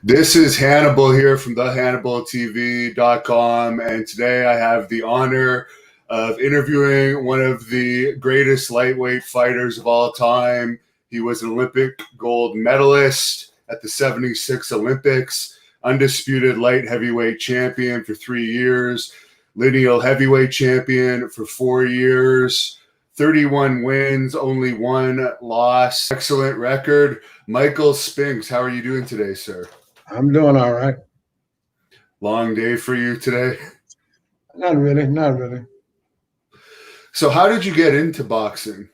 This is Hannibal here from thehannibaltv.com, and today I have the honor of interviewing one of the greatest lightweight fighters of all time. He was an Olympic gold medalist at the 76 Olympics, undisputed light heavyweight champion for 3 years, lineal heavyweight champion for 4 years, 31 wins, only 1 loss. Excellent record. Michael Spinks, how are you doing today, sir? I'm doing all right. Long day for you today? Not really. So how did you get into boxing?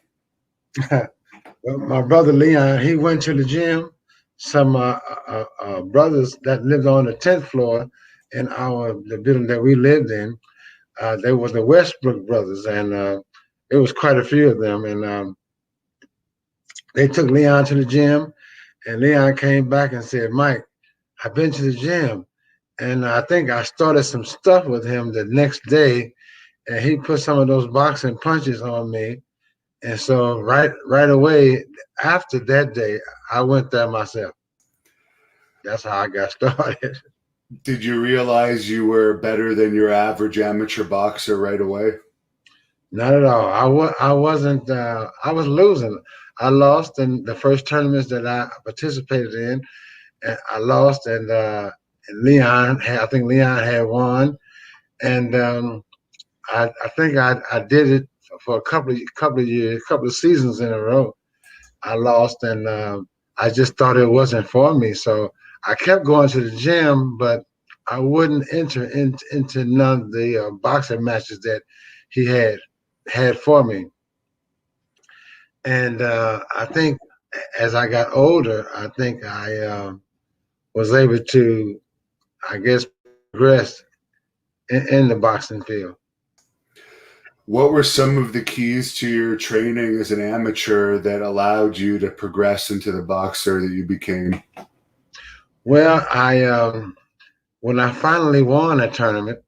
Well, my brother Leon, he went to the gym. Some brothers that lived on the 10th floor in the building that we lived in, they were the Westbrook brothers, and there was quite a few of them. And they took Leon to the gym, and Leon came back and said, "Mike, I've been to the gym." And I think I started some stuff with him the next day, and he put some of those boxing punches on me. And so right away after that day, I went there myself. That's how I got started. Did you realize you were better than your average amateur boxer right away? Not at all. I wasn't. I was losing. I lost in the first tournaments that I participated in, and I lost. And Leon, I think Leon had won, and I think I did it for a couple of years, couple of seasons in a row. I lost, and I just thought it wasn't for me. So I kept going to the gym, but I wouldn't enter into none of the boxing matches that he had for me. And I think as I got older, I think I was able to, I guess, progress in the boxing field. What were some of the keys to your training as an amateur that allowed you to progress into the boxer that you became? Well, when I finally won a tournament,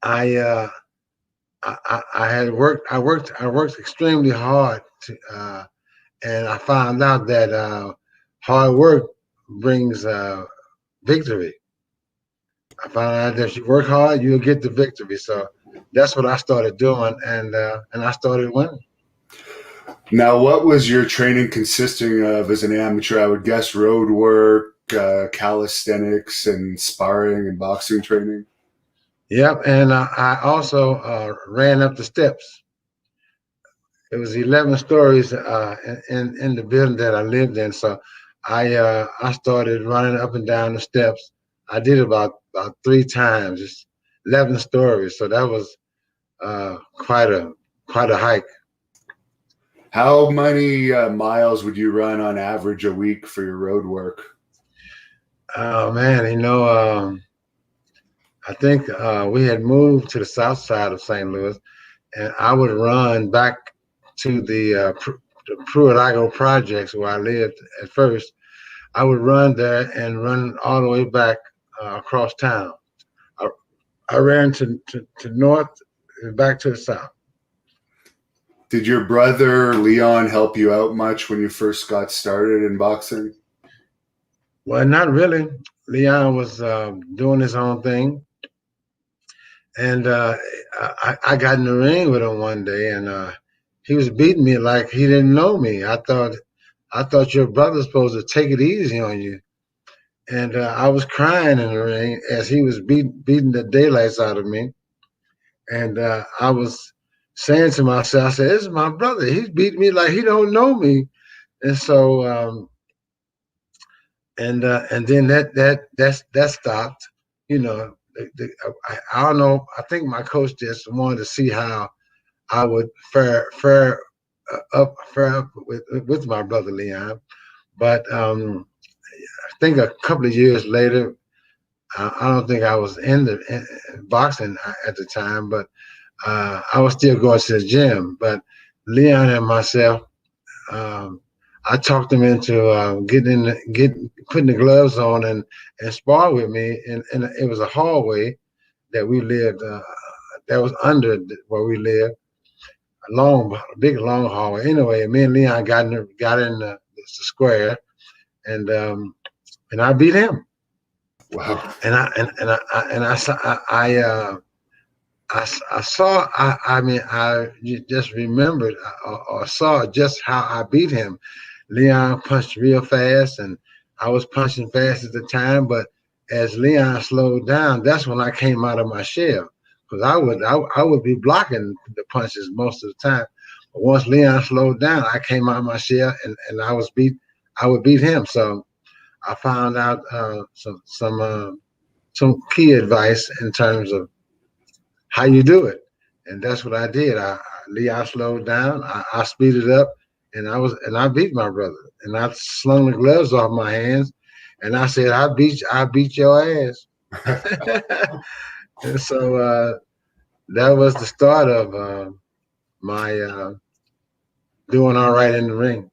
I had worked. I worked extremely hard, and I found out that hard work brings victory. I found out that if you work hard, you'll get the victory. So that's what I started doing, and I started winning. Now, what was your training consisting of as an amateur? I would guess road work, calisthenics, and sparring and boxing training. Yep, and I also ran up the steps. It was 11 stories in the building that I lived in, so I started running up and down the steps. I did about 3 times, just 11 stories. So that was quite a hike. How many miles would you run on average a week for your road work? Oh man, I think we had moved to the south side of St. Louis, and I would run back to the Pruitt-Igoe projects where I lived at first. I would run there and run all the way back across town. I ran to north and back to the south. Did your brother Leon help you out much when you first got started in boxing? Well, not really. Leon was doing his own thing. And I got in the ring with him one day, and he was beating me like he didn't know me. I thought your brother's supposed to take it easy on you. And I was crying in the ring as he was beating the daylights out of me. And I was saying to myself, I said, "This is my brother. He's beating me like he don't know me." And so, and then that stopped. You know, I don't know. I think my coach just wanted to see how I would fare up with my brother Leon. But I think a couple of years later, I don't think I was in boxing at the time, but I was still going to the gym. But Leon and myself, I talked him into putting the gloves on and spar with me. And it was a hallway that we lived, that was under where we lived. big long hallway. Anyway, me and Leon got in the square, and I beat him. Wow. And I saw I just remembered or saw just how I beat him. Leon punched real fast, and I was punching fast at the time. But as Leon slowed down, that's when I came out of my shell, because I would be blocking the punches most of the time. But once Leon slowed down, I came out of my shell, and I would beat him. So I found out some key advice in terms of how you do it, and that's what I did. Leon slowed down, I speeded up, and I beat my brother, and I slung the gloves off my hands, and I said, I beat your ass. And so that was the start of my doing all right in the ring.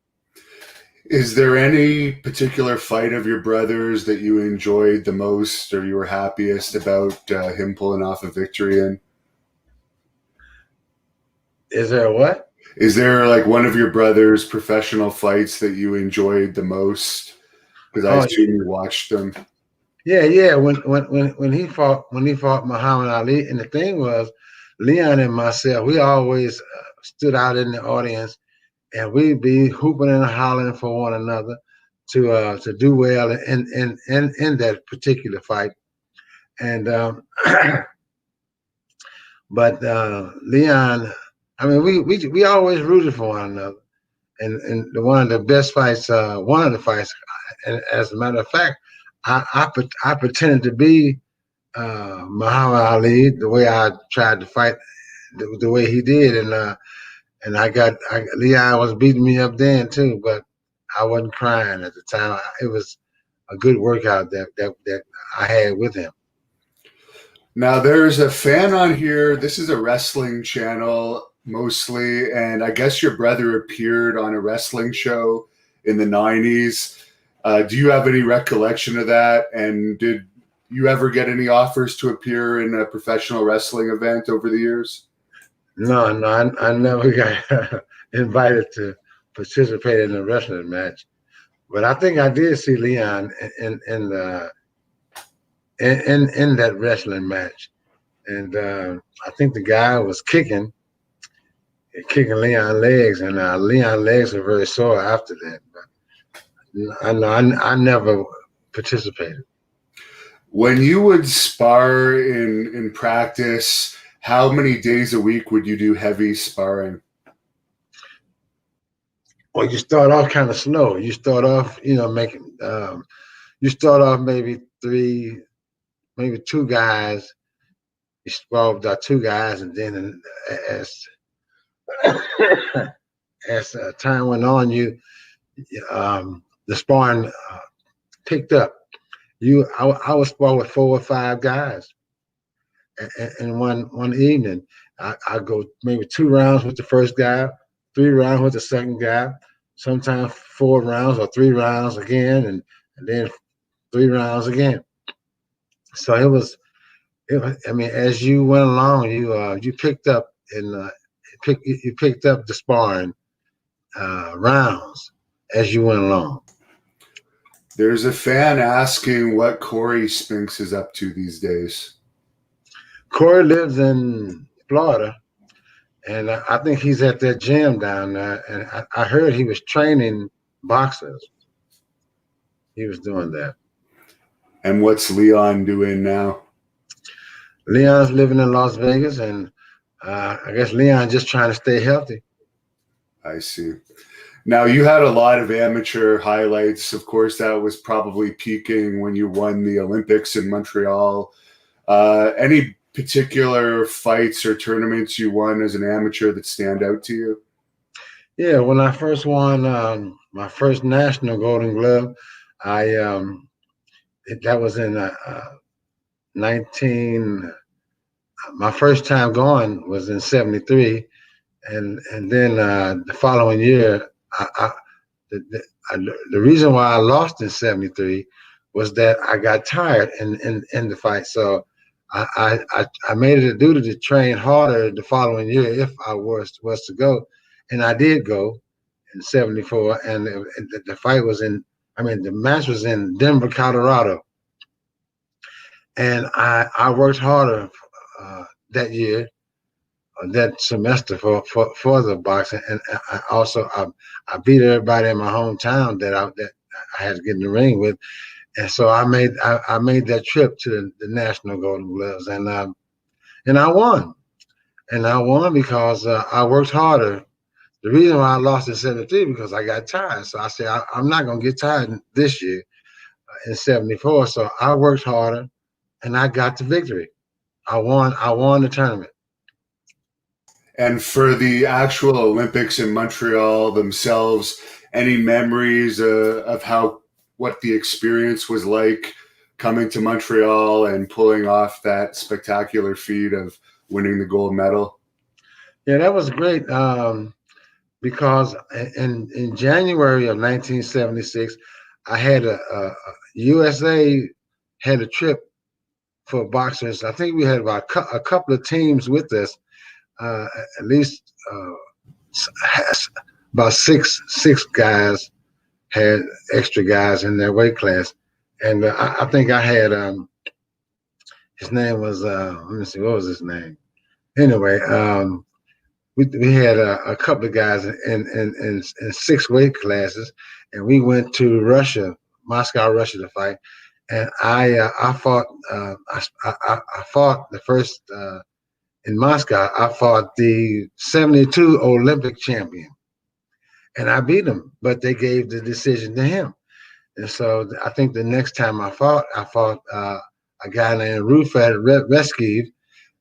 Is there any particular fight of your brother's that you enjoyed the most, or you were happiest about him pulling off a victory in? Is there what? Is there like one of your brother's professional fights that you enjoyed the most? Because I assume you watched them. Yeah. When he fought Muhammad Ali, and the thing was, Leon and myself, we always stood out in the audience, and we'd be hooping and hollering for one another to do well in that particular fight. And but Leon, I mean, we always rooted for one another. And one of the best fights, one of the fights, and as a matter of fact, I pretended to be Muhammad Ali the way I tried to fight the way he did, and Leon was beating me up then too, but I wasn't crying at the time. It was a good workout that I had with him. Now, there's a fan on here. This is a wrestling channel mostly, and I guess your brother appeared on a wrestling show in the 90s. Do you have any recollection of that? And did you ever get any offers to appear in a professional wrestling event over the years? No, I never got invited to participate in a wrestling match, but I think I did see Leon in that wrestling match, and I think the guy was kicking Leon's legs, and Leon's legs were very sore after that. But I never participated. When you would spar in practice, how many days a week would you do heavy sparring? Well, you start off kind of slow. You start off, making. You start off maybe two guys. You spar with two guys, and then as time went on, the sparring picked up. I would spar with 4 or 5 guys, and one evening, I go maybe 2 rounds with the first guy, 3 rounds with the second guy, sometimes 4 rounds or 3 rounds again, and then 3 rounds again. So it was. I mean, as you went along, you picked up you picked up the sparring rounds as you went along. There's a fan asking what Corey Spinks is up to these days. Corey lives in Florida, and I think he's at that gym down there. And I heard he was training boxers. He was doing that. And what's Leon doing now? Leon's living in Las Vegas, and I guess Leon just trying to stay healthy. I see. Now, you had a lot of amateur highlights. Of course, that was probably peaking when you won the Olympics in Montreal. Any particular fights or tournaments you won as an amateur that stand out to you? Yeah, when I first won my first national Golden Glove, that was in 19. My first time going was in '73, and then the following year, the reason why I lost in '73 was that I got tired in the fight. So I made it a duty to train harder the following year if I was to go, and I did go in '74, and the fight was the match was in Denver, Colorado, and I worked harder that year, that semester for the boxing, and I beat everybody in my hometown that I had to get in the ring with, and so I made that trip to the National Golden Gloves, and I won. And I won because I worked harder. The reason why I lost in '73 because I got tired. So I said I'm not gonna get tired this year in '74. So I worked harder, and I got the victory. I won. I won the tournament. And for the actual Olympics in Montreal themselves, any memories of what the experience was like coming to Montreal and pulling off that spectacular feat of winning the gold medal? Yeah, that was great. Because in January of 1976, I had a USA had a trip for boxers. I think we had about a couple of teams with us, at least about six guys had extra guys in their weight class, and I think I had his name was let me see, what was his name? Anyway, we had a couple of guys in six weight classes, and we went to Russia, Moscow, Russia to fight. And I fought I fought the first in Moscow. I fought the '72 Olympic champion, and I beat him, but they gave the decision to him. And so I think the next time I fought a guy named Rufat Reskiv,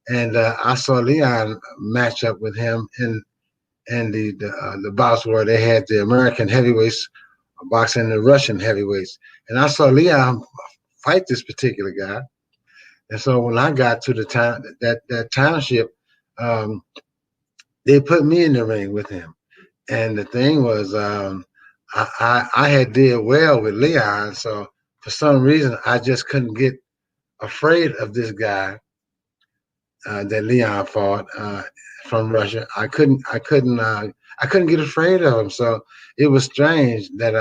and I saw Leon match up with him in the bouts where they had the American heavyweights boxing the Russian heavyweights, and I saw Leon fight this particular guy. And so when I got to the town that township, um, they put me in the ring with him. And the thing was, I had did well with Leon, so for some reason I just couldn't get afraid of this guy that Leon fought from Russia. I couldn't get afraid of him. So it was strange that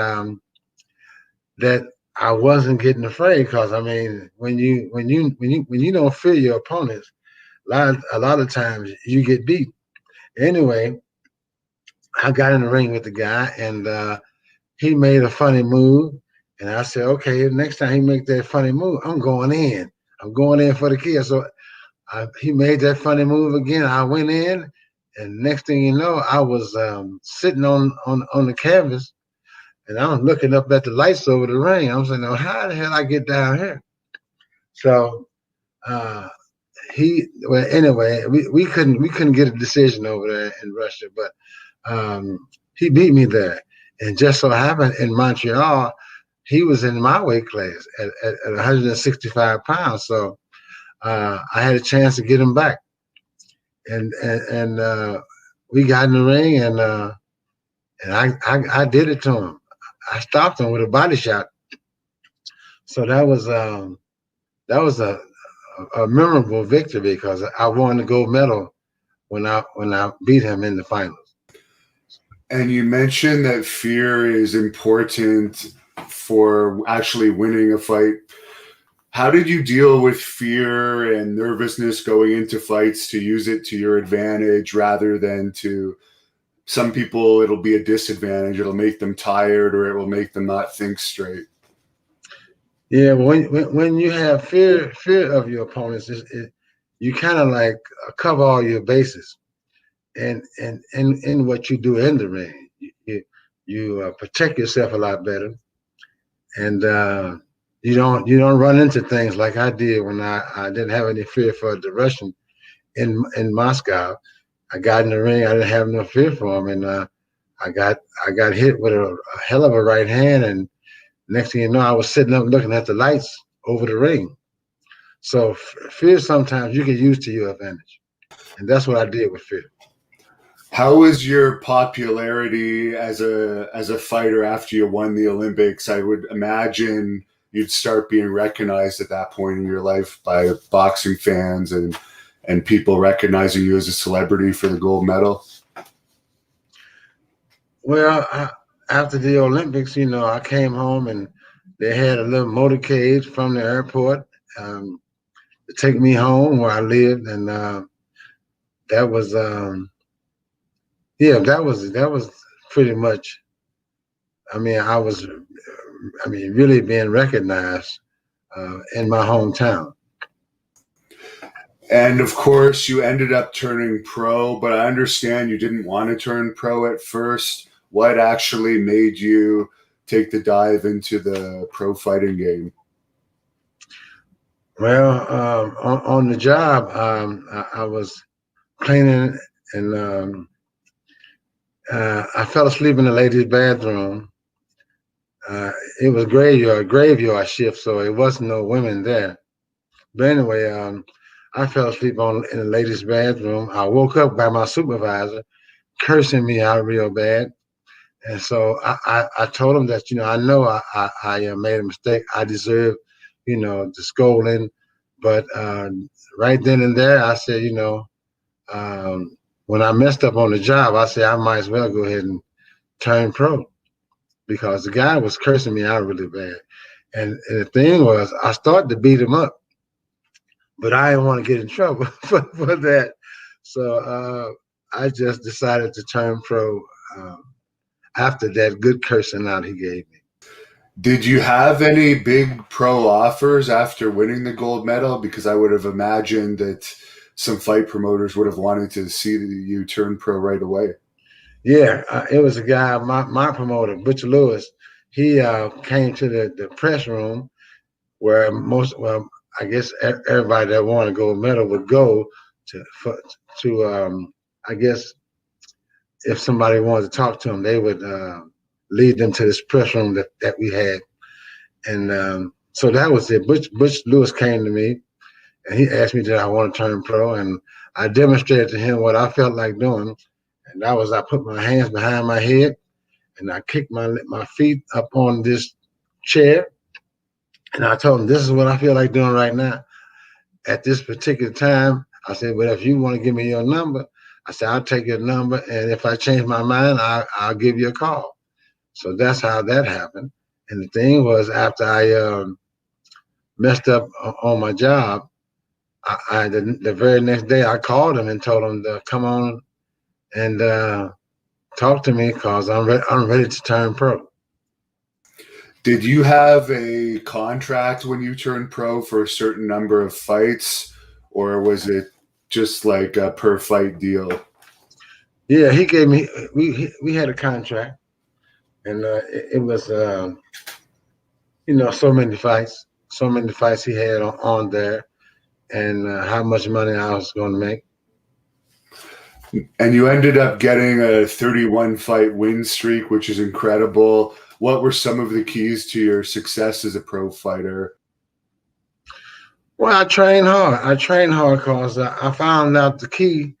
I wasn't getting afraid because I mean when you don't fear your opponents, a lot of times you get beat. Anyway, I got in the ring with the guy and he made a funny move, and I said, okay, next time he make that funny move, I'm going in. I'm going in for the kill. So he made that funny move again. I went in, and next thing you know, I was sitting on the canvas, and I'm looking up at the lights over the ring. I'm saying, "Oh, how the hell I get down here?" So uh, well, anyway, we couldn't get a decision over there in Russia, but he beat me there, and just so happened in Montreal, he was in my weight class at 165 pounds. So I had a chance to get him back, and we got in the ring, and I did it to him. I stopped him with a body shot. So that was a memorable victory because I won the gold medal when I beat him in the finals. And you mentioned that fear is important for actually winning a fight. How did you deal with fear and nervousness going into fights to use it to your advantage rather than to some people it'll be a disadvantage, it'll make them tired or it will make them not think straight? Yeah, when you have fear of your opponents, you kind of like cover all your bases, and in what you do in the ring, you protect yourself a lot better, and you don't run into things like I did when I didn't have any fear for the Russian in Moscow. I got in the ring, I didn't have no fear for him, and I got hit with a hell of a right hand, and next thing you know, I was sitting up looking at the lights over the ring. So fear sometimes you can use to your advantage, and that's what I did with fear. How was your popularity as a fighter after you won the Olympics? I would imagine you'd start being recognized at that point in your life by boxing fans and people recognizing you as a celebrity for the gold medal? Well, after the Olympics, I came home and they had a little motorcade from the airport to take me home where I lived, and that was that was pretty much. I was really being recognized in my hometown. And of course, you ended up turning pro, but I understand you didn't want to turn pro at first. What actually made you take the dive into the pro fighting game? Well, on the job, I was cleaning, and I fell asleep in the ladies' bathroom. It was graveyard shift, so it wasn't no women there. But anyway, I fell asleep in the ladies' bathroom. I woke up by my supervisor cursing me out real bad. And so I told him that, I know I made a mistake. I deserve, the scolding. But right then and there, I said, when I messed up on the job, I said I might as well go ahead and turn pro, because the guy was cursing me out really bad. And the thing was, I started to beat him up, but I didn't want to get in trouble for that. So I just decided to turn pro after that good cursing out he gave me. Did you have any big pro offers after winning the gold medal? Because I would have imagined that some fight promoters would have wanted to see you turn pro right away. Yeah, it was a guy, my promoter, Butcher Lewis. He came to the press room where I guess everybody that won a gold medal would go to I guess if somebody wanted to talk to him, they would lead them to this press room that we had. And so that was it. Butch Lewis came to me and he asked me, did I want to turn pro? And I demonstrated to him what I felt like doing. And that was, I put my hands behind my head and I kicked my feet up on this chair. And I told him, this is what I feel like doing right now. At this particular time, I said, but if you want to give me your number, I said, I'll take your number. And if I change my mind, I'll give you a call. So that's how that happened. And the thing was, after I messed up on my job, the very next day I called him and told him to come on and talk to me, because I'm ready to turn pro. Did you have a contract when you turned pro for a certain number of fights, or was it just like a per fight deal? Yeah, he gave me. We had a contract, and it was so many fights he had on there, and how much money I was going to make. And you ended up getting a 31 fight win streak, which is incredible. What were some of the keys to your success as a pro fighter? Well, I trained hard because I found out the key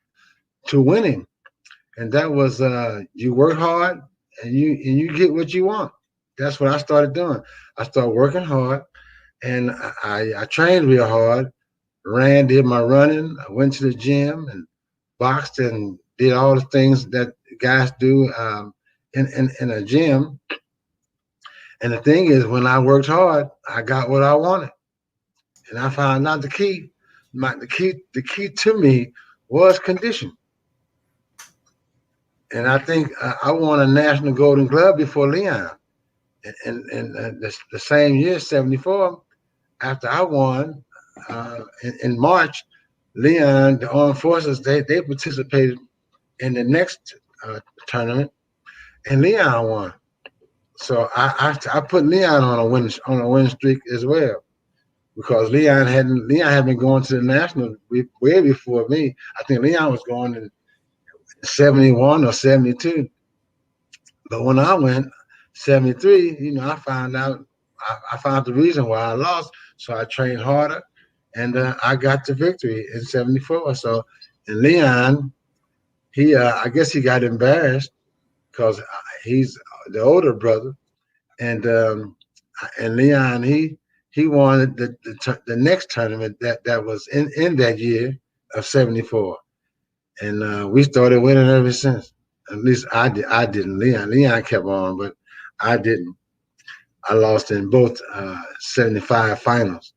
to winning, and that was you work hard and you get what you want. That's what I started doing. I started working hard, and I trained real hard. Did my running. I went to the gym and boxed and did all the things that guys do in a gym. And the thing is, when I worked hard, I got what I wanted. And I found out the key. The key to me was condition. And I think I won a national Golden Glove before Leon. And the same year, 74, after I won in March, Leon, the Armed Forces, they participated in the next tournament, and Leon won. So I put Leon on a win streak as well, because Leon had been going to the national way before me. I think Leon was going in 71 or 72. But when I went 73, I found out I found the reason why I lost. So I trained harder, and I got the victory in 74. So, and Leon, I guess he got embarrassed because he's the older brother, and Leon, he won the next tournament that was in that year of '74, and we started winning ever since. At least I did. I didn't. Leon kept on, but I didn't. I lost in both '75 finals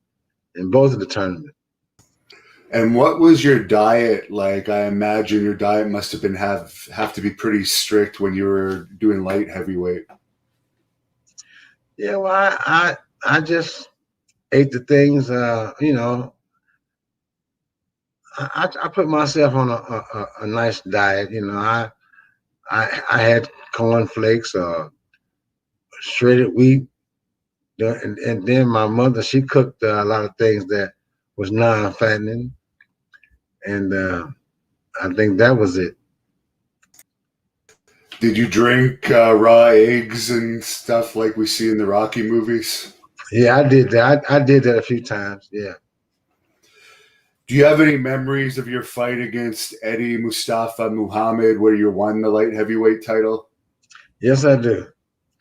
in both of the tournaments. And what was your diet like? I imagine your diet must have been have to be pretty strict when you were doing light heavyweight. Yeah, well, I just ate the things. I put myself on a nice diet. I had cornflakes or shredded wheat, and then my mother, she cooked a lot of things that was non-fattening, and I think that was it. Did you drink raw eggs and stuff like we see in the Rocky movies? Yeah, I did that. I did that a few times. Yeah. Do you have any memories of your fight against Eddie Mustafa Muhammad where you won the light heavyweight title? Yes, I do.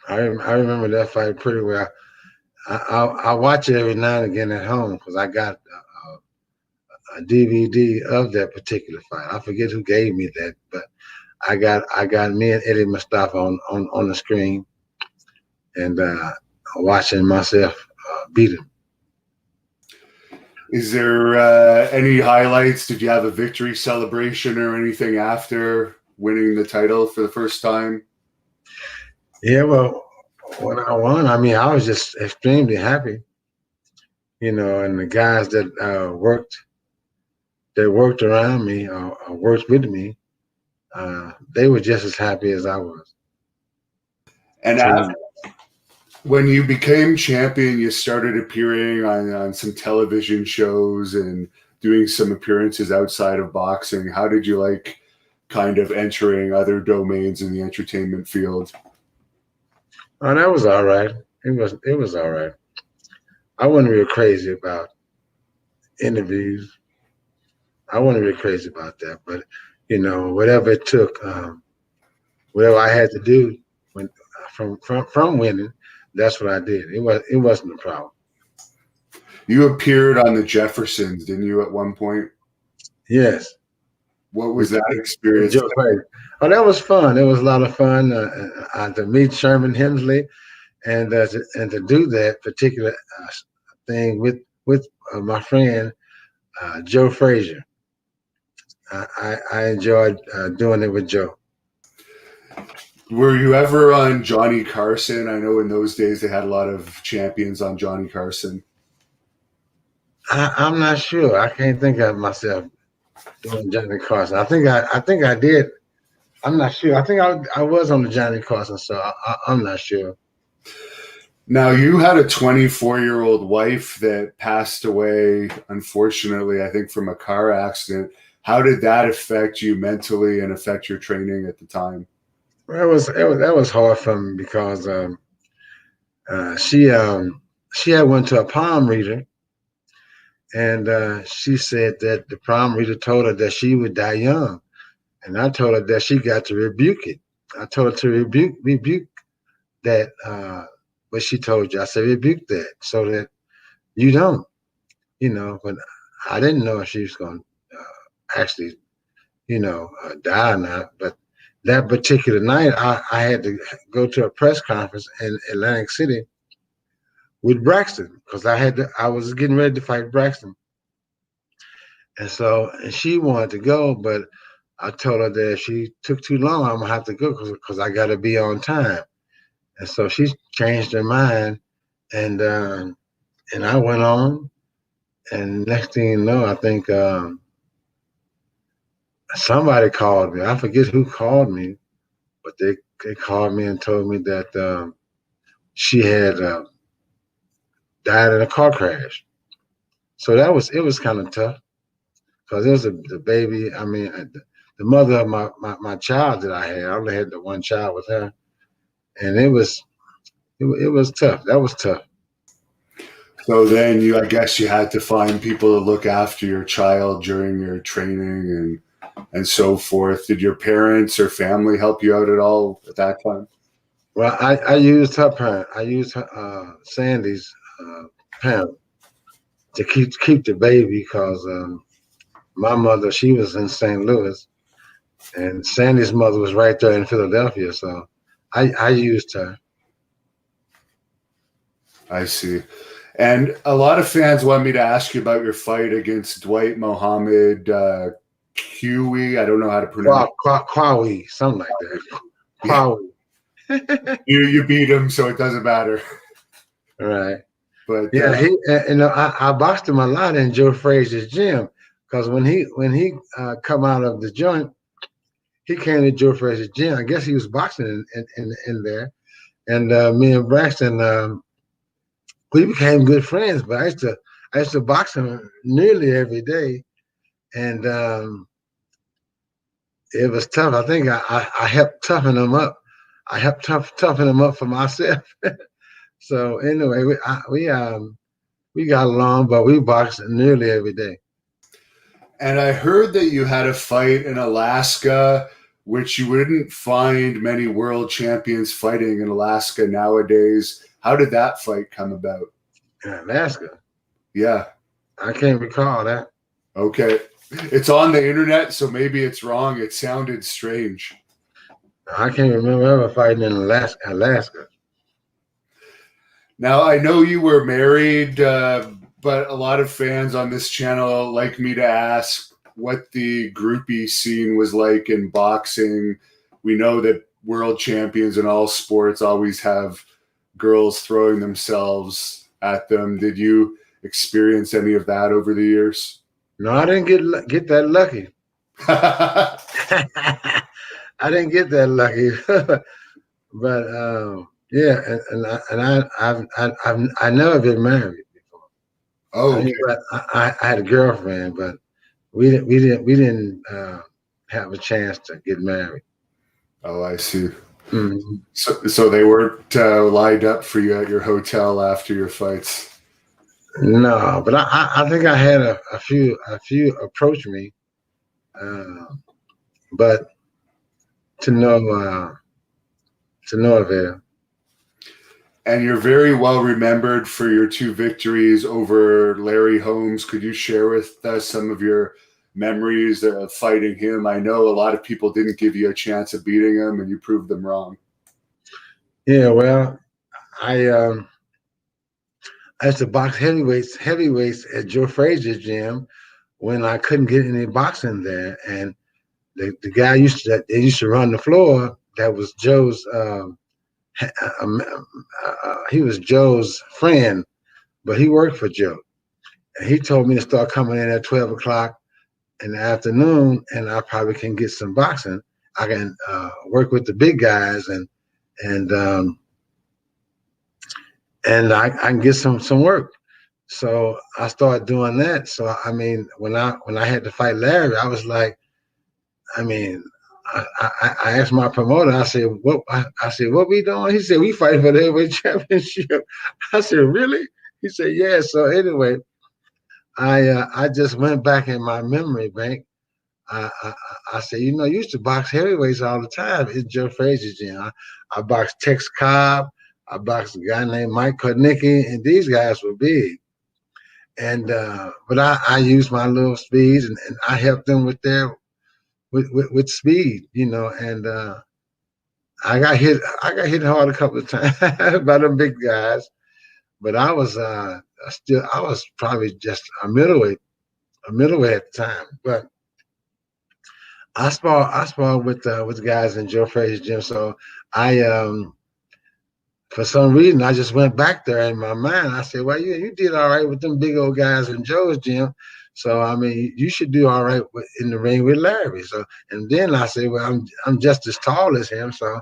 I remember that fight pretty well. I watch it every now and again at home because I got a DVD of that particular fight. I forget who gave me that, but I got me and Eddie Mustafa on the screen, and watching myself beat him. Is there any highlights? Did you have a victory celebration or anything after winning the title for the first time? Yeah, well, when I won, I mean, I was just extremely happy, and the guys that worked around me or worked with me, they were just as happy as I was. And after, when you became champion, you started appearing on some television shows and doing some appearances outside of boxing. How did you like kind of entering other domains in the entertainment field? Oh, that was all right. It was all right. I wasn't real crazy about interviews. I wasn't real crazy about that, but whatever it took, whatever I had to do when from winning, that's what I did. It wasn't a problem. You appeared on the Jeffersons, didn't you, at one point? Yes. What was that experience? Oh, that was fun. It was a lot of fun to meet Sherman Hemsley and to do that particular thing with my friend Joe Frazier. I enjoyed doing it with Joe. Were you ever on Johnny Carson? I know in those days they had a lot of champions on Johnny Carson. I'm not sure. I can't think of myself doing Johnny Carson. I think I did. I'm not sure. I think I was on the Johnny Carson, so I'm not sure. Now, you had a 24-year-old wife that passed away, unfortunately, I think from a car accident. How did that affect you mentally and affect your training at the time? Well, that was hard for me because she had went to a palm reader, and she said that the palm reader told her that she would die young, and I told her that she got to rebuke it. I told her to rebuke that. What she told you, I said rebuke that so that you don't, But I didn't know if she was going to actually, die or not. But that particular night, I had to go to a press conference in Atlantic City with Braxton because I was getting ready to fight Braxton, and she wanted to go, but I told her that if she took too long, I'm gonna have to go because I got to be on time. And so she changed her mind, and I went on. And next thing you know, I think somebody called me. I forget who called me, but they called me and told me that she had died in a car crash. So it was kind of tough because it was the baby. I mean, the mother of my child that I had. I only had the one child with her, and it was tough. That was tough. So then I guess you had to find people to look after your child during your training and so forth. Did your parents or family help you out at all at that time? Well, I used her parent. I used her Sandy's parent to keep the baby because my mother, she was in St. Louis, and Sandy's mother was right there in Philadelphia. So I used her. I see. And a lot of fans want me to ask you about your fight against Dwight Mohammed Huey. I don't know how to pronounce it. Kwawi, something like that. Kwawi. Yeah. You beat him, so it doesn't matter. Right. But yeah, I boxed him a lot in Joe Frazier's gym because when he come out of the joint, he came to Joe Frazier's gym. I guess he was boxing in there, and me and Braxton, we became good friends. But I used to box him nearly every day, and it was tough. I think I helped toughen him up. I helped toughen him up for myself. So anyway, we got along, but we boxed nearly every day. And I heard that you had a fight in Alaska, which you wouldn't find many world champions fighting in Alaska nowadays. How did that fight come about? In Alaska? Yeah. I can't recall that. Okay. It's on the internet, so maybe it's wrong. It sounded strange. I can't remember ever fighting in Alaska. Now, I know you were married, but a lot of fans on this channel like me to ask what the groupie scene was like in boxing. We know that world champions in all sports always have girls throwing themselves at them. Did you experience any of that over the years? No, I didn't get that lucky. I didn't get that lucky. But yeah, and I never been married before. Oh, okay. I had a girlfriend, but we didn't have a chance to get married. Oh, I see. Mm-hmm. So they weren't lined up for you at your hotel after your fights? No, but I think I had a few approach me, but to no avail. And you're very well remembered for your 2 victories over Larry Holmes. Could you share with us some of your memories of fighting him? I know a lot of people didn't give you a chance of beating him, and you proved them wrong. Yeah, well, I used to box heavyweights at Joe Frazier's gym when I couldn't get any boxing there, and the guy used to run the floor. That was Joe's. He was Joe's friend, but he worked for Joe. And he told me to start coming in at 12 o'clock in the afternoon, and I probably can get some boxing. I can work with the big guys, and I can get some work. So I started doing that. So I mean, when I had to fight Larry, I was like, I mean, I asked my promoter. I said, what we doing? He said, we fighting for the heavyweight championship. I said, really? He said, yeah. So anyway, I just went back in my memory bank. I said, you used to box heavyweights all the time. It's Joe Frazier's gym. I boxed Tex Cobb. I boxed a guy named Mike Kodnicki, and these guys were big. And but I used my little speeds, and I helped them with their with speed, and I got hit hard a couple of times by them big guys, but I was probably just a middleweight at the time. But I sparred with the guys in Joe Frazier's gym, so I for some reason I just went back there in my mind. I said, well, you did all right with them big old guys in Joe's gym. So I mean, you should do all right in the ring with Larry. So, and then I said, well, I'm just as tall as him. So,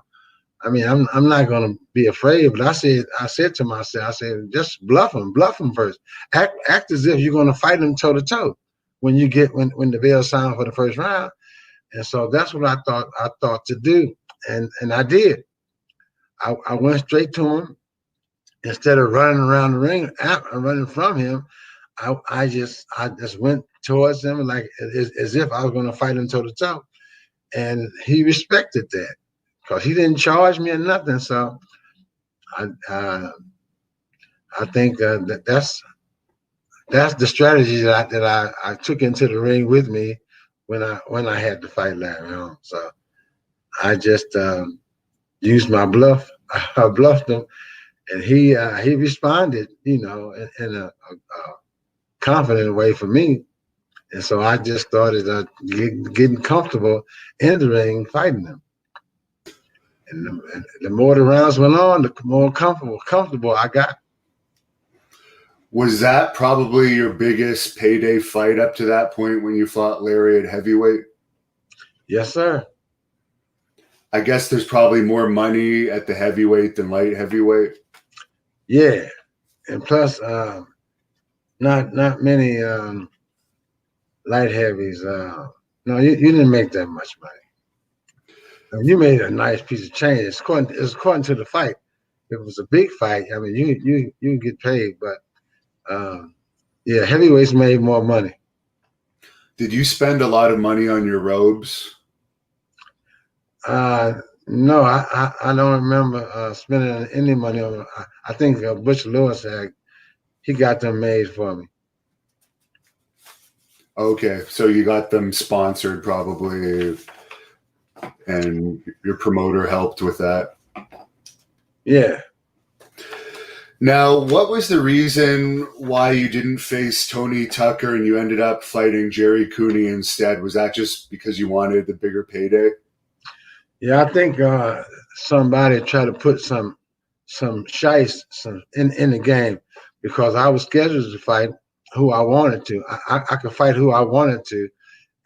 I mean, I'm not gonna be afraid. But I said to myself, I said, just bluff him first. Act as if you're gonna fight him toe to toe when the bell sounds for the first round. And so that's what I thought to do, and I did. I went straight to him instead of running around the ring, running from him. I just went towards him like as if I was going to fight him toe to toe, and he respected that because he didn't charge me or nothing. So I I think that's the strategy that I took into the ring with me when I had to fight Larry Holmes. So I just used my bluff. I bluffed him, and he responded, in a confident way for me. And so I just started getting comfortable in the ring, fighting him. And the more the rounds went on, the more comfortable I got. Was that probably your biggest payday fight up to that point when you fought Larry at heavyweight? Yes, sir. I guess there's probably more money at the heavyweight than light heavyweight. Yeah, and plus, not many light heavies. No, you didn't make that much money. You made a nice piece of change. It's according to the fight. If it was a big fight, I mean, you get paid, but yeah, heavyweights made more money. Did you spend a lot of money on your robes? No, I don't remember spending any money on them. I think Butch Lewis he got them made for me. Okay, so you got them sponsored probably, and your promoter helped with that. Yeah. Now, what was the reason why you didn't face Tony Tucker and you ended up fighting Jerry Cooney instead? Was that just because you wanted the bigger payday? Yeah, I think somebody tried to put some shice in the game because I was scheduled to fight who I wanted to. I could fight who I wanted to,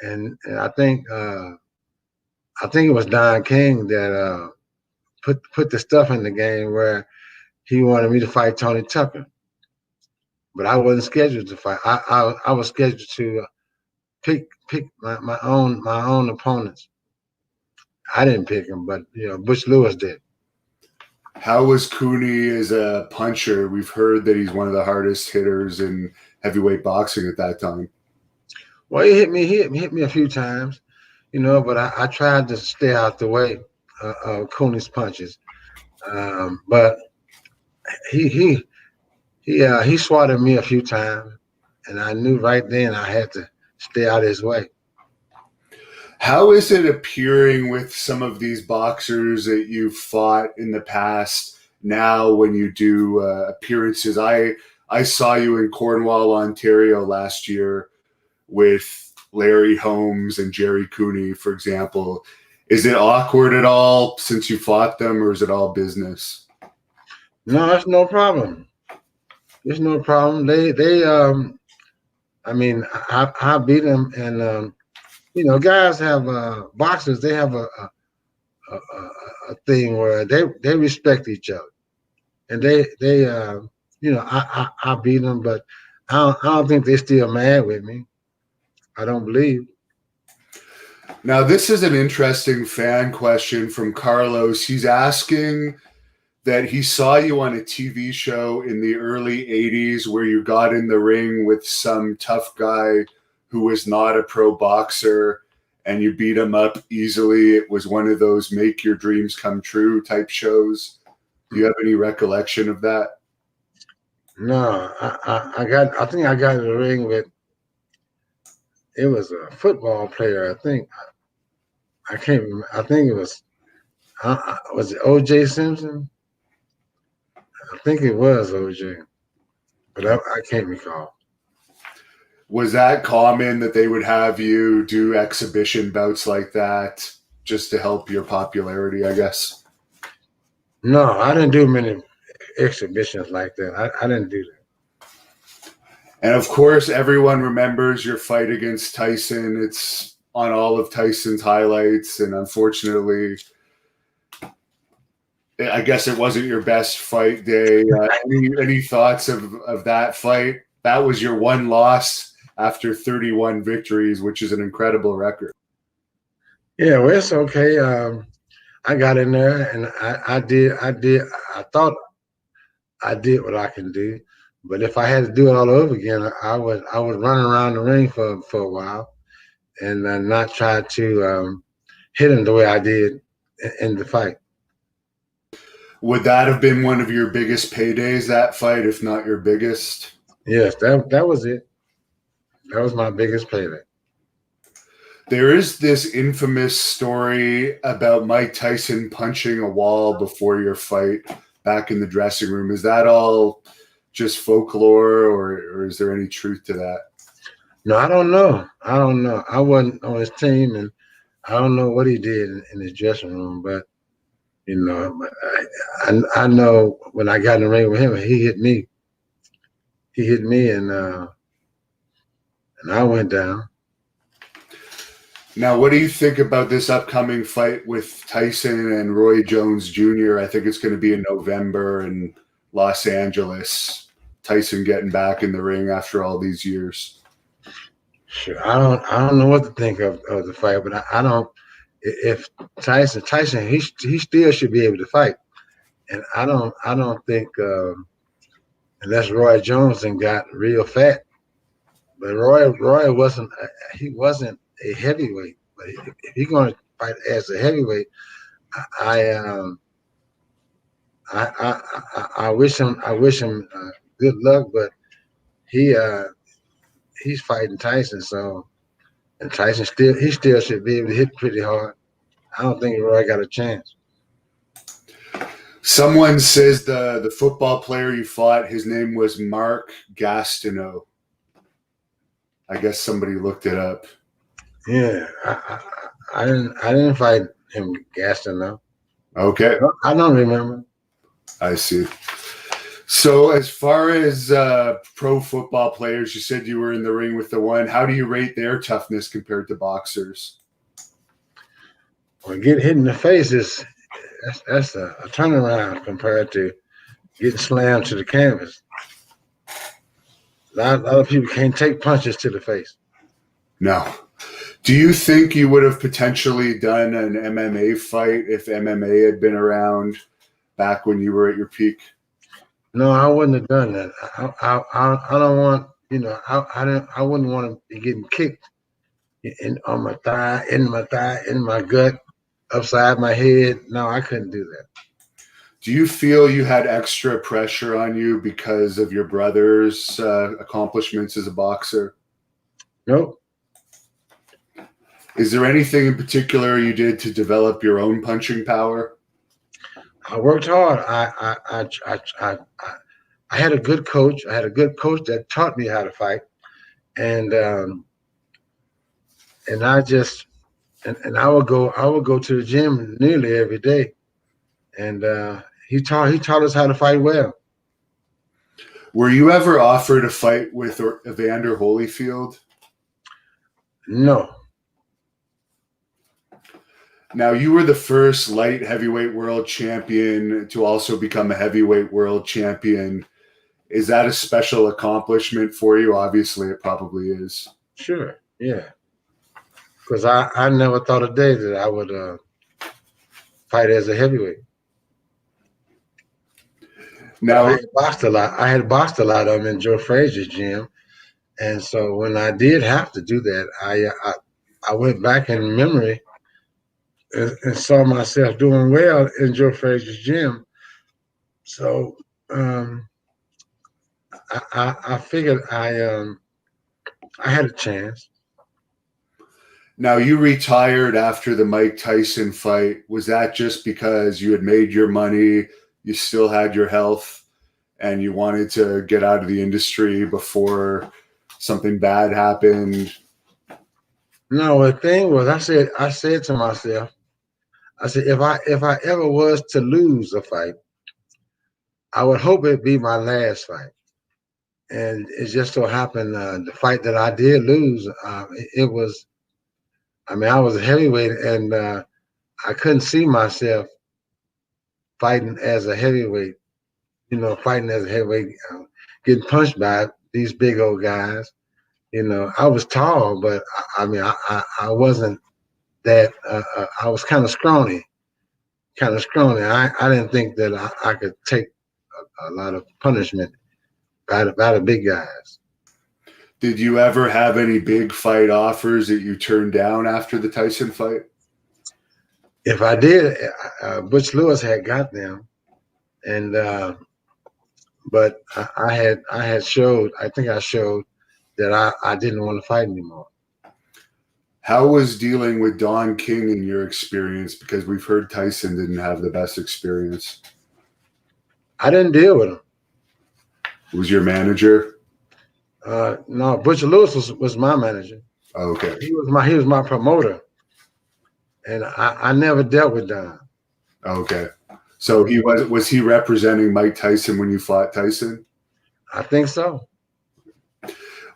and I think it was Don King that put the stuff in the game where he wanted me to fight Tony Tucker, but I wasn't scheduled to fight. I was scheduled to pick my own opponents. I didn't pick him, but Butch Lewis did. How was Cooney as a puncher? We've heard that he's one of the hardest hitters in heavyweight boxing at that time. Well, he hit me a few times, but I tried to stay out the way of Cooney's punches. But he swatted me a few times, and I knew right then I had to stay out of his way. How is it appearing with some of these boxers that you've fought in the past now when you do appearances? I saw you in Cornwall, Ontario last year with Larry Holmes and Jerry Cooney, for example. Is it awkward at all since you fought them, or is it all business? No, that's no problem. There's no problem. I mean, I beat them, and guys have boxers. They have a thing where they respect each other, and I beat them, but I don't think they're still mad with me. I don't believe. Now, this is an interesting fan question from Carlos. He's asking that he saw you on a TV show in the early 80s where you got in the ring with some tough guy who was not a pro boxer and you beat him up easily. It was one of those make your dreams come true type shows. Do you have any recollection of that? No, I think I got in the ring with, it was a football player, I think. I can't remember. I think it was it O.J. Simpson? I think it was O.J., but I can't recall. Was that common that they would have you do exhibition bouts like that just to help your popularity, I guess? No, I didn't do many exhibitions like that. I didn't do that. And of course, everyone remembers your fight against Tyson. It's on all of Tyson's highlights. And unfortunately, I guess it wasn't your best fight day. Any thoughts of that fight? That was your one loss after 31 victories, which is an incredible record. Yeah, well, it's okay. I got in there and I thought I did what I can do. But if I had to do it all over again, I would run around the ring for a while and not try to hit him the way I did in the fight. Would that have been one of your biggest paydays, that fight, if not your biggest? Yes, that was it. That was my biggest payday. There is this infamous story about Mike Tyson punching a wall before your fight back in the dressing room. Is that all just folklore, or is there any truth to that? No, I don't know. I don't know. I wasn't on his team, and I don't know what he did in his dressing room. But I know when I got in the ring with him, he hit me. He hit me, and I went down. Now, what do you think about this upcoming fight with Tyson and Roy Jones Jr.? I think it's going to be in November in Los Angeles. Tyson getting back in the ring after all these years. Sure, I don't know what to think of the fight, but I don't. If Tyson, he still should be able to fight, and I don't think unless Roy Jones and got real fat, but Roy wasn't he wasn't a heavyweight, but if he's going to fight as a heavyweight, I I wish him good luck, but he's fighting Tyson, so. And Tyson still should be able to hit pretty hard. I don't think Roy got a chance. Someone says the football player you fought, his name was Mark Gastineau. I guess somebody looked it up. Yeah, I didn't fight him Gastineau. Okay, I don't remember. I see. So as far as pro football players, you said you were in the ring with the one. How do you rate their toughness compared to boxers? Well, get hit in the face that's a turnaround compared to getting slammed to the canvas. A lot of people can't take punches to the face. No. Do you think you would have potentially done an MMA fight if MMA had been around back when you were at your peak? No, I wouldn't have done that. I don't want, I wouldn't want to be getting kicked on my thigh, in my gut, upside my head. No, I couldn't do that. Do you feel you had extra pressure on you because of your brother's accomplishments as a boxer? Nope. Is there anything in particular you did to develop your own punching power? I worked hard. I had a good coach. I had a good coach that taught me how to fight, and I just and I would go to the gym nearly every day, and he taught us how to fight well. Were you ever offered a fight with Evander Holyfield? No. Now, you were the first light heavyweight world champion to also become a heavyweight world champion. Is that a special accomplishment for you? Obviously, it probably is. Sure, yeah. Because I never thought a day that I would fight as a heavyweight. Now, I had boxed a lot of them in Joe Frazier's gym, and so when I did have to do that, I went back in memory and saw myself doing well in Joe Frazier's gym. So I figured I had a chance. Now, you retired after the Mike Tyson fight. Was that just because you had made your money, you still had your health, and you wanted to get out of the industry before something bad happened? No, the thing was, I said to myself, I said, if I ever was to lose a fight, I would hope it'd be my last fight. And it just so happened the fight that I did lose, it was, I mean, I was a heavyweight, and I couldn't see myself fighting as a heavyweight, getting punched by these big old guys. I was tall, but I mean, I wasn't that, I was kind of scrawny. I didn't think that I could take a lot of punishment by the big guys. Did you ever have any big fight offers that you turned down after the Tyson fight? If I did, Butch Lewis had got them, and but I showed. I think I showed that I didn't want to fight anymore. How was dealing with Don King in your experience? Because we've heard Tyson didn't have the best experience. I didn't deal with him. Who was your manager? No, Butcher Lewis was my manager. Okay. He was my promoter, and I never dealt with Don. Okay. So was he representing Mike Tyson when you fought Tyson? I think so.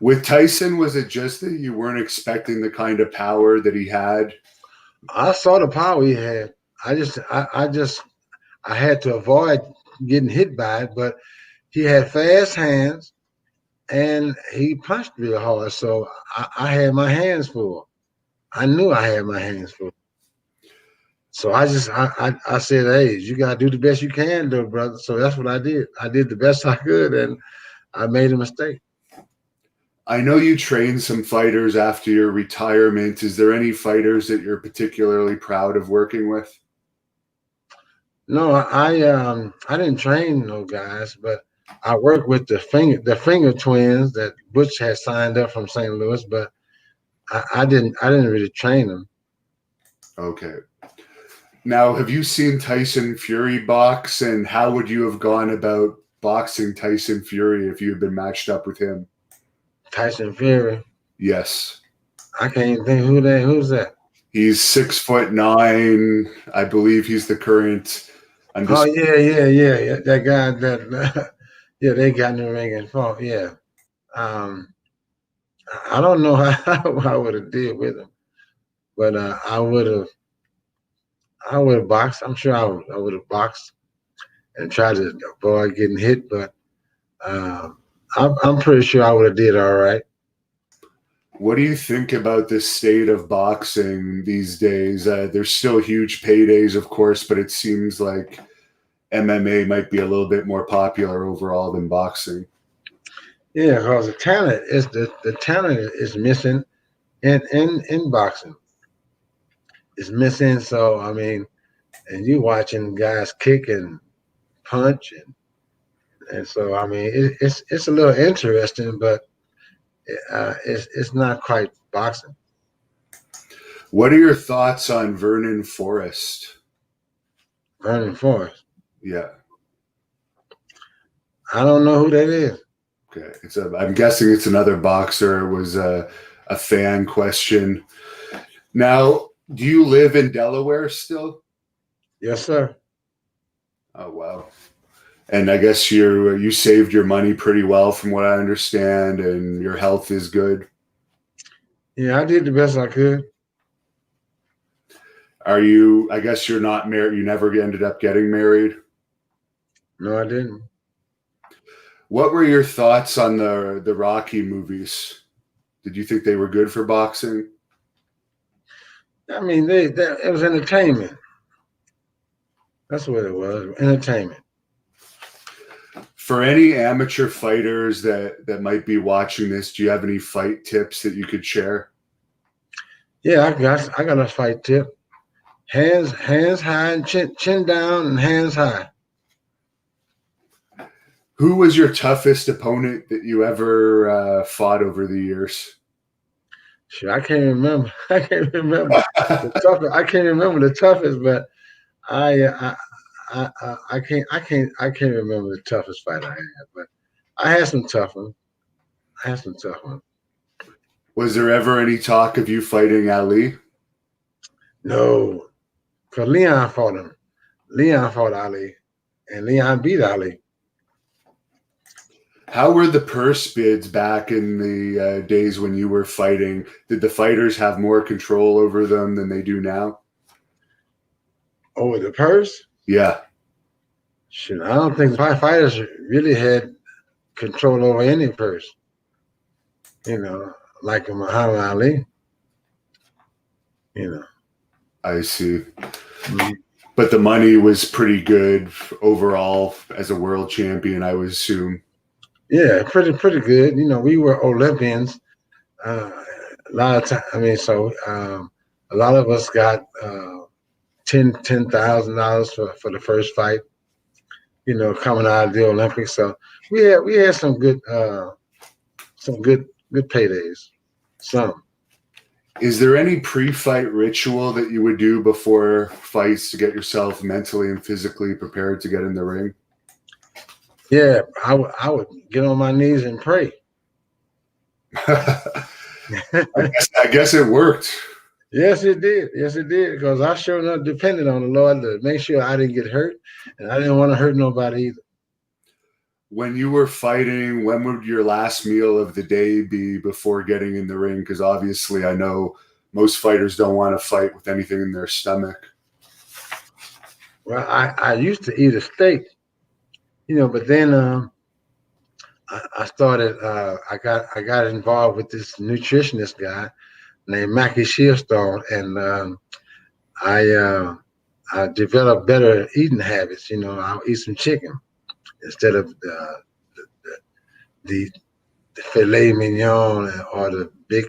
With Tyson, was it just that you weren't expecting the kind of power that he had? I saw the power he had. I had to avoid getting hit by it, but he had fast hands and he punched real hard. So I had my hands full. I knew I had my hands full. So I said, hey, you gotta do the best you can, though, brother. So that's what I did. I did the best I could, and I made a mistake. I know you trained some fighters after your retirement. Is there any fighters that you're particularly proud of working with? No, I didn't train no guys, but I worked with the finger twins that Butch had signed up from St. Louis, but I didn't really train them. Okay. Now, have you seen Tyson Fury box, and how would you have gone about boxing Tyson Fury if you had been matched up with him? Tyson Fury. Yes. I can't even think who's that. He's 6'9". I believe he's the current. Oh yeah. That guy that yeah, they got in the ring and fought. Yeah. I don't know how I would have dealt with him, but I would have boxed. I'm sure I would have boxed and tried to avoid getting hit, but I'm pretty sure I would have did all right. What do you think about the state of boxing these days? There's still huge paydays, of course, but it seems like MMA might be a little bit more popular overall than boxing. Yeah, because the talent is missing in boxing. It's missing. So I mean, and you watching guys kick and punch and so I mean it's a little interesting, but it's not quite boxing. What are your thoughts on Vernon Forrest? Vernon Forrest. Yeah. I don't know who that is. Okay. I'm guessing it's another boxer. It was a fan question. Now, do you live in Delaware still? Yes, sir. Oh, wow. And I guess you saved your money pretty well from what I understand, and your health is good. Yeah, I did the best I could. I guess you're not married. You never ended up getting married? No, I didn't. What were your thoughts on the Rocky movies? Did you think they were good for boxing? I mean, it was entertainment. That's what it was, entertainment. For any amateur fighters that might be watching this, do you have any fight tips that you could share? Yeah, I got a fight tip. Hands high and chin down and hands high. Who was your toughest opponent that you ever fought over the years? Sure, I can't remember. I can't remember the toughest. I can't remember the toughest, but I can't remember the toughest fight I had. But I had some tough ones. Was there ever any talk of you fighting Ali? No, because Leon fought him. Leon fought Ali, and Leon beat Ali. How were the purse bids back in the days when you were fighting? Did the fighters have more control over them than they do now? Over the purse? Yeah. Shit, I don't think fighters really had control over any purse. You know, like Muhammad Ali. You know. I see. Mm-hmm. But the money was pretty good overall as a world champion, I would assume. Yeah, pretty good. You know, we were Olympians. A lot of time. I mean, so a lot of us got $10,000 for the first fight. coming out of the Olympics. So we had some good paydays. Some. Is there any pre-fight ritual that you would do before fights to get yourself mentally and physically prepared to get in the ring? Yeah, I would get on my knees and pray. I guess it worked. Yes, it did. Yes, it did. Because I sure enough depended on the Lord to make sure I didn't get hurt, and I didn't want to hurt nobody either. When you were fighting, when would your last meal of the day be before getting in the ring? Because obviously I know most fighters don't want to fight with anything in their stomach. Well, I used to eat a steak, but then I started. I got involved with this nutritionist guy named Mackie Shieldstone, and I developed better eating habits. I'll eat some chicken instead of the filet mignon or the big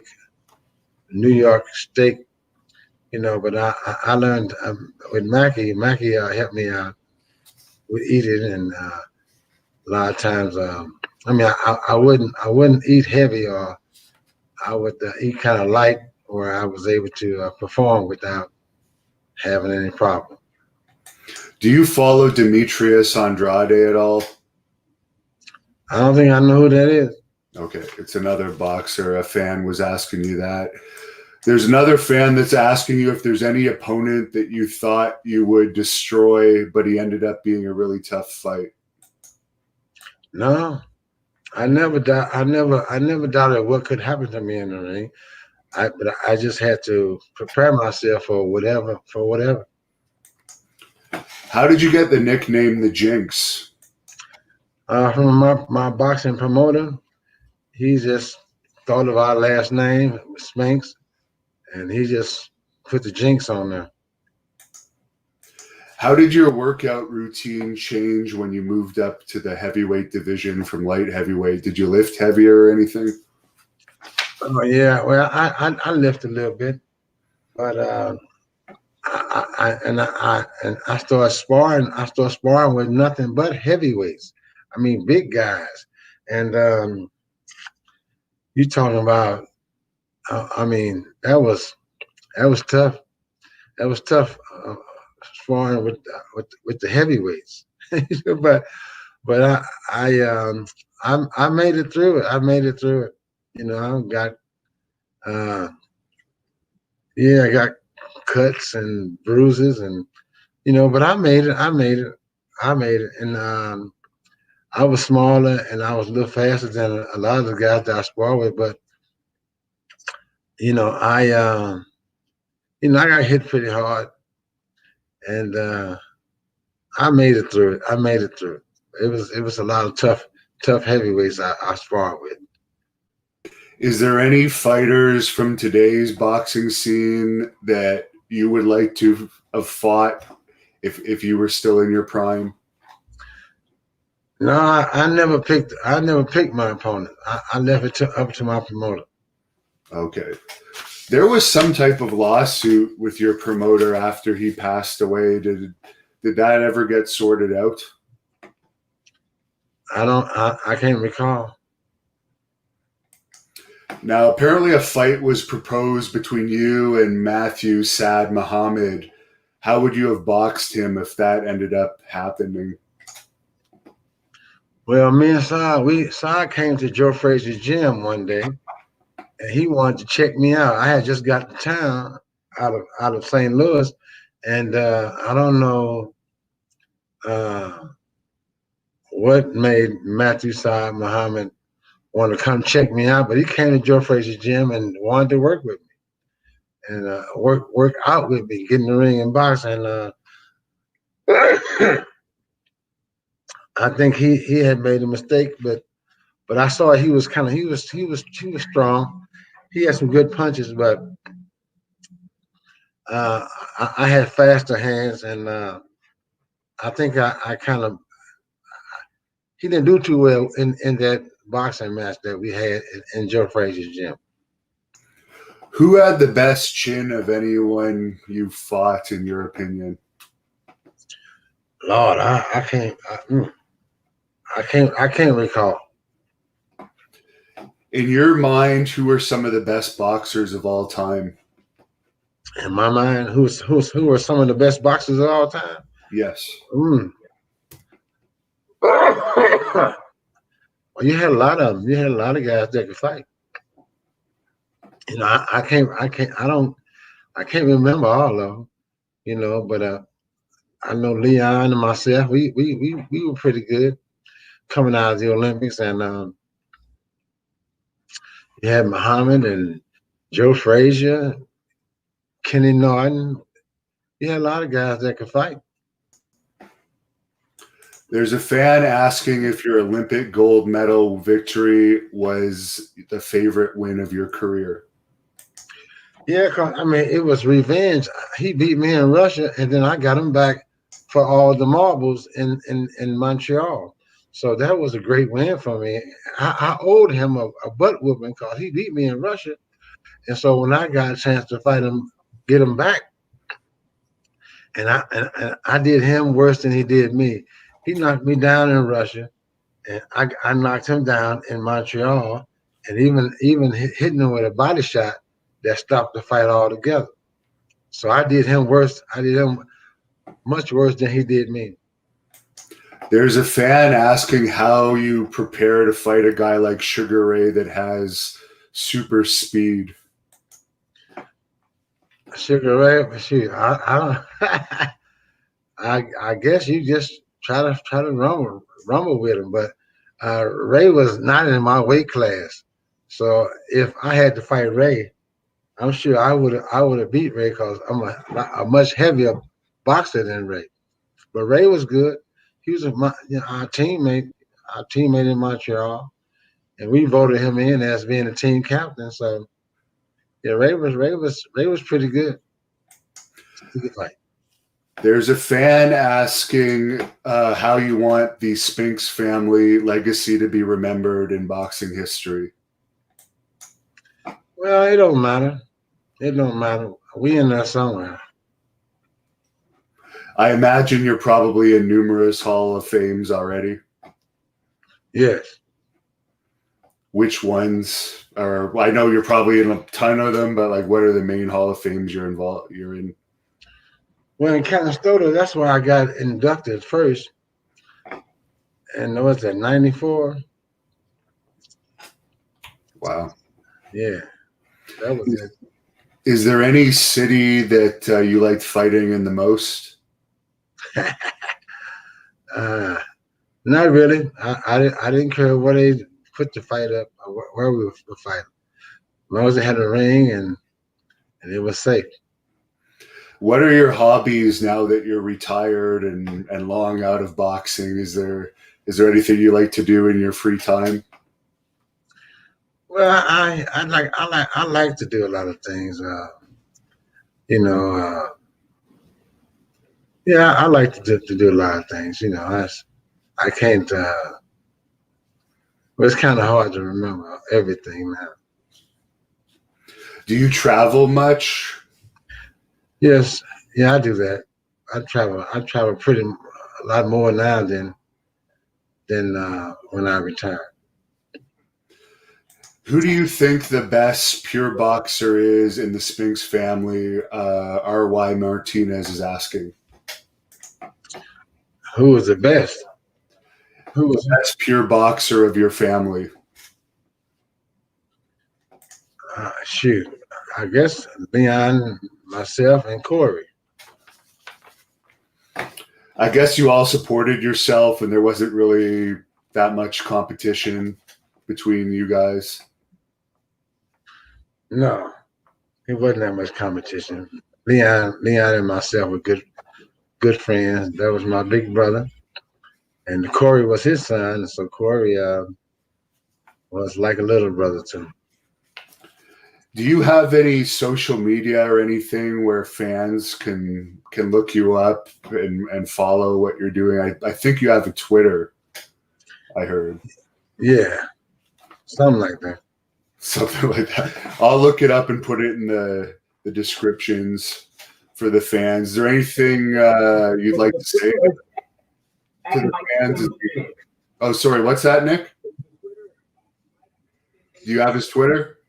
New York steak. But I learned with Mackie. Mackie helped me out with eating, and a lot of times, I wouldn't eat heavy, or I would eat kind of light, where I was able to perform without having any problem. Do you follow Demetrius Andrade at all? I don't think I know who that is. Okay, it's another boxer. A fan was asking you that. There's another fan that's asking you if there's any opponent that you thought you would destroy, but he ended up being a really tough fight. No, I never doubt. I never doubted what could happen to me in the ring. But I just had to prepare myself for whatever. How did you get the nickname the Jinx? From my boxing promoter, he just thought of our last name, Spinks, and he just put the jinx on there. How did your workout routine change when you moved up to the heavyweight division from light heavyweight? Did you lift heavier or anything? Oh yeah, well I lift a little bit, but I started sparring. I started sparring with nothing but heavyweights. I mean, big guys, and you talking about? I mean, that was tough. That was tough sparring with the heavyweights, but I made it through it. I made it through it. I got uh, I got cuts and bruises, and but I made it. I made it, and I was smaller and I was a little faster than a lot of the guys that I sparred with, but I I got hit pretty hard, and I made it through it. I made it through it. It was a lot of tough heavyweights I sparred with. Is there any fighters from today's boxing scene that you would like to have fought if you were still in your prime? No, I never picked. I never picked my opponent. I left it up to my promoter. Okay. There was some type of lawsuit with your promoter after he passed away. Did that ever get sorted out? I can't recall. Now, apparently a fight was proposed between you and Matthew Sad Muhammad. How would you have boxed him if that ended up happening? Well, me and Saad came to Joe Frazier's gym one day, and he wanted to check me out. I had just got to town out of St. Louis, and I don't know uh, what made Matthew Saad Muhammad want to come check me out, but he came to Joe Frazier's gym and wanted to work with me and work out with me, get in the ring and box. And I think he had made a mistake, but I saw he was strong. He had some good punches, but I had faster hands, and I think I kind of he didn't do too well in that boxing match that we had in Joe Frazier's gym. Who had the best chin of anyone you fought, in your opinion? Lord, I can't recall. In your mind, who are some of the best boxers of all time? In my mind, who are some of the best boxers of all time? Yes. Mm. Well, you had a lot of them. You had a lot of guys that could fight. You know, I can't remember all of them. You know, but I know Leon and myself. We were pretty good coming out of the Olympics, and you had Muhammad and Joe Frazier, Kenny Norton. You had a lot of guys that could fight. There's a fan asking if your Olympic gold medal victory was the favorite win of your career. Yeah, 'cause, I mean, it was revenge. He beat me in Russia, and then I got him back for all the marbles in Montreal. So that was a great win for me. I owed him a butt whooping because he beat me in Russia. And so when I got a chance to fight him, get him back, and I did him worse than he did me. He knocked me down in Russia, and I knocked him down in Montreal, and even hitting him with a body shot that stopped the fight altogether. So I did him worse. I did him much worse than he did me. There's a fan asking how you prepare to fight a guy like Sugar Ray that has super speed. Sugar Ray, shoot, I don't. I guess you just try to rumble with him, but Ray was not in my weight class. So if I had to fight Ray, I'm sure I would have beat Ray because I'm a much heavier boxer than Ray. But Ray was good. He was our teammate in Montreal, and we voted him in as being a team captain. So yeah, Ray was pretty good. He could fight. There's a fan asking how you want the Spinks family legacy to be remembered in boxing history. Well, it don't matter. It don't matter. We in there somewhere. I imagine you're probably in numerous Hall of Fames already. Yes. Which ones are? Well, I know you're probably in a ton of them, but like, what are the main Hall of Fames you're in? Well, in Canastota, that's where I got inducted first. And was that 94? Wow. Yeah, that was it. Is there any city that you liked fighting in the most? Not really. I didn't care where they put the fight up or where we were fighting. As long as they had a ring and it was safe. What are your hobbies now that you're retired and long out of boxing? Is there anything you like to do in your free time? Well, I like to do a lot of things. You know, yeah, I like to do a lot of things. You know, I can't. Well, it's kind of hard to remember everything now. Do you travel much? Yes, yeah, I do that. I travel. I travel pretty a lot more now than when I retired. Who do you think the best pure boxer is in the Spinks family? R.Y. Martinez is asking. Who was the best? Who was the best pure boxer of your family? Shoot, I guess Leon, myself, and Corey. I guess you all supported yourself, and there wasn't really that much competition between you guys. No, it wasn't that much competition. Leon, and myself were good friends. That was my big brother, and Corey was his son. So Corey was like a little brother to me. Do you have any social media or anything where fans can look you up and follow what you're doing? I think you have a Twitter, I heard. Yeah, something like that. Something like that. I'll look it up and put it in the descriptions for the fans. Is there anything you'd like to say? to the fans? Oh, sorry. What's that, Nick? Do you have his Twitter?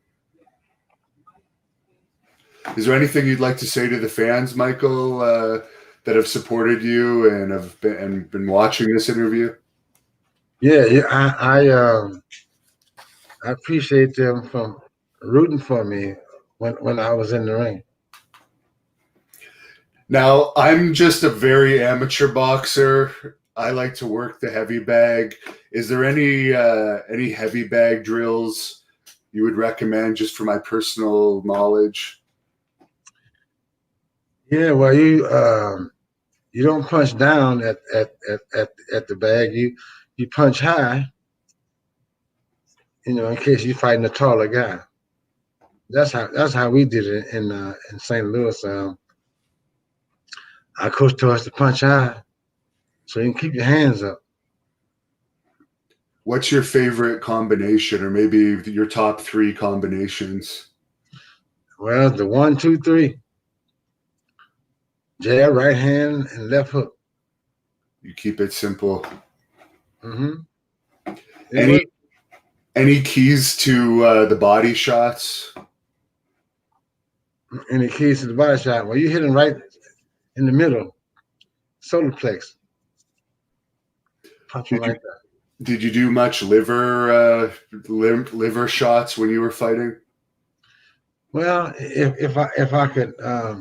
Is there anything you'd like to say to the fans, Michael, that have supported you and have been watching this interview? Yeah, I appreciate them from rooting for me when I was in the ring. Now, I'm just a very amateur boxer. I like to work the heavy bag. Is there any heavy bag drills you would recommend just for my personal knowledge? Yeah, well, you don't punch down at the bag. You punch high, in case you're fighting a taller guy. That's how we did it in St. Louis. Our coach told us to punch high, so you can keep your hands up. What's your favorite combination, or maybe your top 3 combinations? Well, the 1, 2, 3. Jab, right hand, and left hook. You keep it simple. Mm-hmm. Any keys to the body shots? Any keys to the body shot? Well, you're hitting right in the middle, solar plex. Punch right there. Did you do much liver shots when you were fighting? Well, if I could, a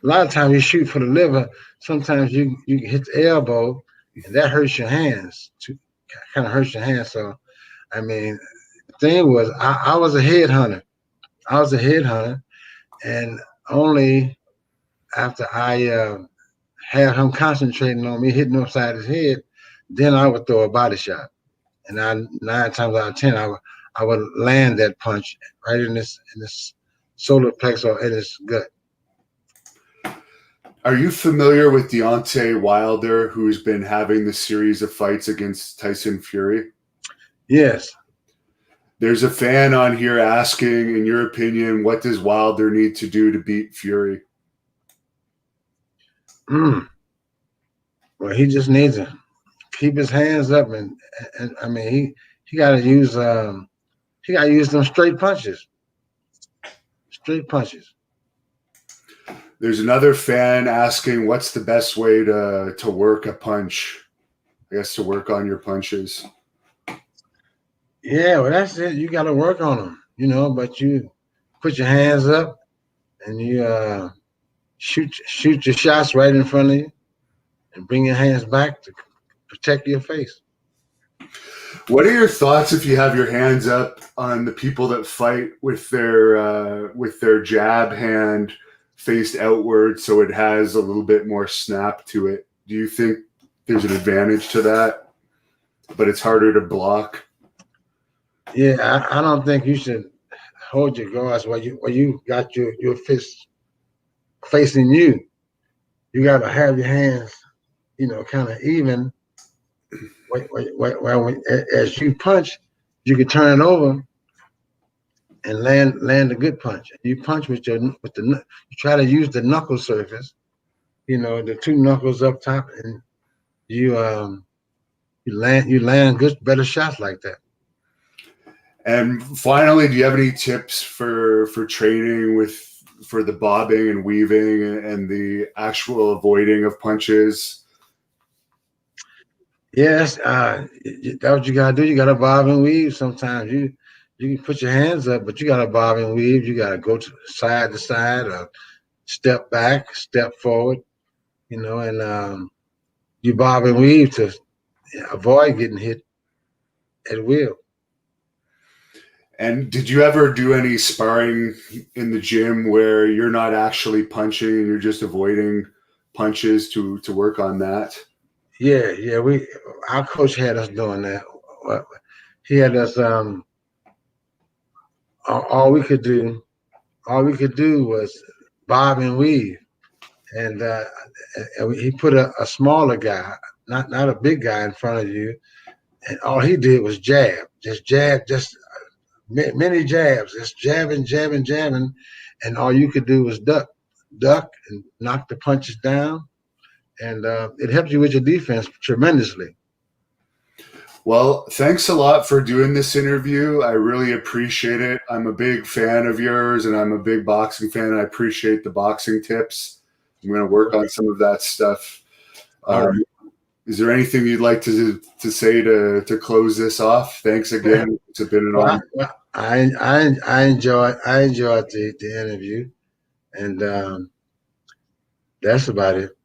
lot of times you shoot for the liver. Sometimes you hit the elbow, and that hurts your hands. Kind of hurts your hands. So, I mean, the thing was, I was a headhunter. And only after I had him concentrating on me, hitting him upside his head, then I would throw a body shot. And 9 times out of 10, I would land that punch right in this solar plex or in his gut. Are you familiar with Deontay Wilder, who's been having the series of fights against Tyson Fury? Yes. There's a fan on here asking, in your opinion, what does Wilder need to do to beat Fury? Well, he just needs to keep his hands up, and I mean he got to use them straight punches. Straight punches. There's another fan asking, what's the best way to work a punch? I guess to work on your punches. Yeah, well, that's it. You got to work on them, but you put your hands up and you shoot your shots right in front of you and bring your hands back to protect your face. What are your thoughts if you have your hands up on the people that fight with their jab hand faced outward so it has a little bit more snap to it? Do you think there's an advantage to that, but it's harder to block? Yeah, I don't think you should hold your guards while you got your fist facing you. You got to have your hands, kind of even. As you punch, you can turn it over and land a good punch. You punch you try to use the knuckle surface, the 2 knuckles up top, and you land better shots like that. And finally, do you have any tips for training for the bobbing and weaving and the actual avoiding of punches? Yes, that's what you gotta do. You gotta bob and weave. Sometimes you can put your hands up, but you gotta bob and weave. You gotta go to side, or step back, step forward, and you bob and weave to avoid getting hit at will. And did you ever do any sparring in the gym where you're not actually punching and you're just avoiding punches to work on that? Yeah. Our coach had us doing that. He had us. All we could do was bob and weave, and he put a smaller guy, not a big guy, in front of you, and all he did was jab, just many jabs, just jabbing, and all you could do was duck, and knock the punches down, and it helps you with your defense tremendously. Well, thanks a lot for doing this interview. I really appreciate it. I'm a big fan of yours, and I'm a big boxing fan. I appreciate the boxing tips. I'm going to work on some of that stuff. All right. Is there anything you'd like to say to close this off? Thanks again. It's been an honor. I enjoyed the interview, and that's about it.